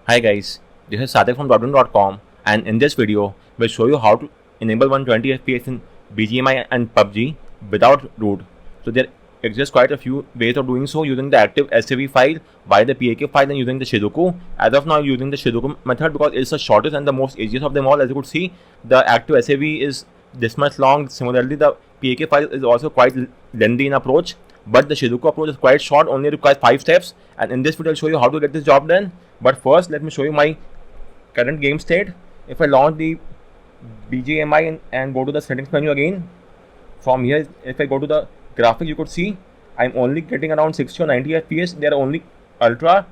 Hi guys, this is Sadik from Dotun.com, and in this video we'll show you how to enable 120 FPS in BGMI and PUBG without root. So there exists quite a few ways of doing so using the active SAV file, via the PAK file, and using the Shizuku. As of now, using the Shizuku method because it's the shortest and the most easiest of them all. As you could see, the active SAV is this much long. Similarly, the PAK file is also quite lengthy in approach, but the Shizuku approach is quite short, only requires 5 steps. And in this video, I'll show you how to get this job done. But first, let me show you my current game state. If I launch the BGMI and go to the settings menu again, from here, if I go to the graphics, you could see I'm only getting around 60 or 90 FPS. They are only ultra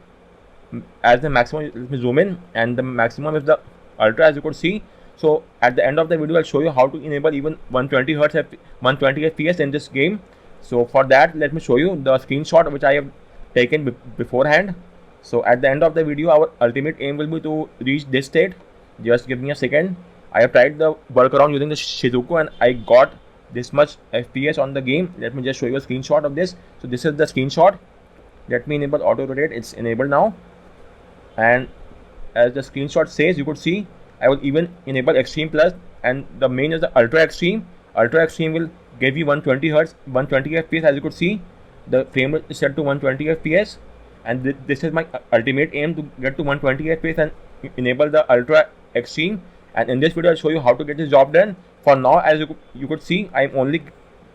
as the maximum. Let me zoom in, and the maximum is the ultra, as you could see. So at the end of the video, I'll show you how to enable even 120 Hz 120 FPS in this game. So for that, let me show you the screenshot which I have taken beforehand. So at the end of the video, our ultimate aim will be to reach this state. Just give me a second. I have tried the workaround using the Shizuku and I got this much FPS on the game. Let me just show you a screenshot of this. So this is the screenshot. Let me enable auto rotate. It's enabled now. And as the screenshot says, you could see I will even enable Extreme Plus, and the main is the Ultra Extreme. Ultra Extreme will give you 120 Hz, 120 FPS. As you could see, the frame rate is set to 120 FPS. And this is my ultimate aim, to get to 120 FPS and enable the Ultra Extreme. And in this video, I'll show you how to get this job done. For now, as you could see, I'm only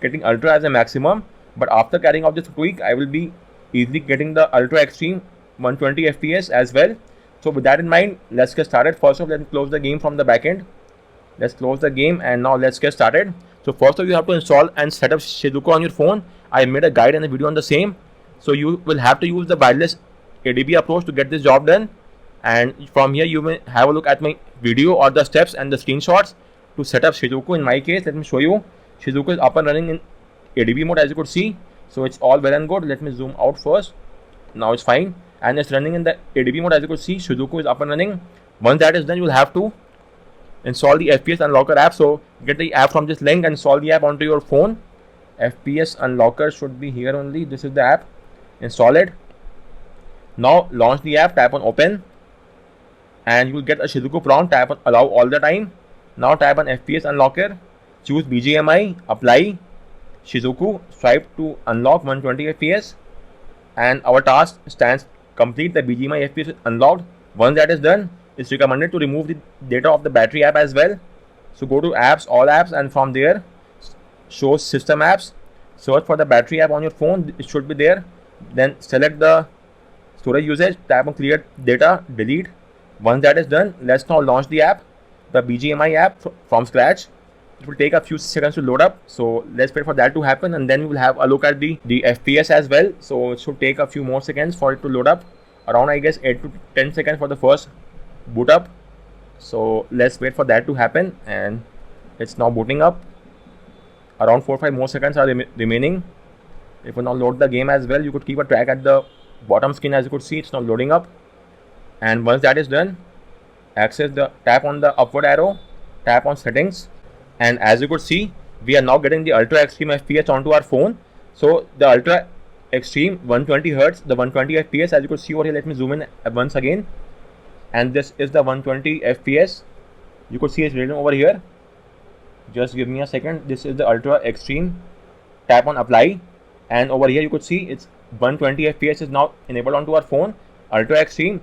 getting Ultra as a maximum. But after carrying out this tweak, I will be easily getting the Ultra Extreme 120 FPS as well. So with that in mind, let's get started. First off, let's close the game from the backend. Let's close the game, and now let's get started. So first off, you have to install and set up Shizuku on your phone. I made a guide and a video on the same. So you will have to use the wireless ADB approach to get this job done. And from here, you may have a look at my video or the steps and the screenshots to set up Shizuku. In my case, let me show you. Shizuku is up and running in ADB mode, as you could see. So it's all well and good. Let me zoom out first. Now it's fine. And it's running in the ADB mode, as you could see. Shizuku is up and running. Once that is done, you will have to install the FPS Unlocker app. So get the app from this link and install the app onto your phone. FPS Unlocker should be here only. This is the app. Install it. Now launch the app, tap on open, and you will get a Shizuku prompt. Tap on allow all the time. Now tap on FPS Unlocker, choose BGMI, apply Shizuku, swipe to unlock 120 FPS, and our task stands complete. The BGMI FPS is unlocked. Once that is done, it's recommended to remove the data of the battery app as well. So go to apps, all apps, and from there show system apps, search for the battery app on your phone. It should be there. Then select the storage usage, tap on clear data, delete. Once that is done, let's now launch the app, the BGMI app from scratch. It will take a few seconds to load up, so let's wait for that to happen, and then we will have a look at the FPS as well. So it should take a few more seconds for it to load up, around I guess 8 to 10 seconds for the first boot up. So let's wait for that to happen, and it's now booting up. Around 4 or 5 more seconds are remaining. If you now load the game as well, you could keep a track at the bottom screen. As you could see, it's now loading up. And once that is done, tap on the upward arrow, tap on settings, and as you could see, we are now getting the Ultra Extreme FPS onto our phone. So the Ultra Extreme 120 Hz, the 120 FPS, as you could see over here. Let me zoom in once again, and this is the 120 FPS. You could see it's written over here. Just give me a second. This is the Ultra Extreme. Tap on apply. And over here you could see it's 120 FPS is now enabled onto our phone. Ultra Extreme.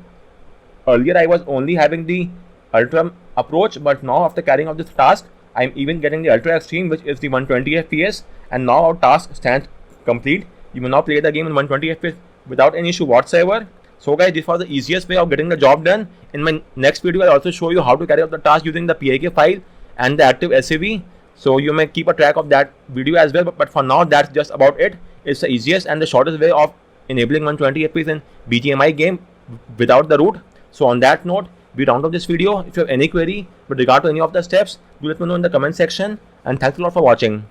Earlier I was only having the Ultra approach, but now after carrying out this task, I'm even getting the Ultra Extreme, which is the 120 FPS. And now our task stands complete. You may now play the game in 120 FPS without any issue whatsoever. So guys, this was the easiest way of getting the job done. In my next video, I'll also show you how to carry out the task using the PAK file and the active SAV. So you may keep a track of that video as well. But for now, that's just about it. It's the easiest and the shortest way of enabling 120 FPS in BGMI game without the root. So on that note, we round up this video. If you have any query with regard to any of the steps, do let me know in the comment section. And thanks a lot for watching.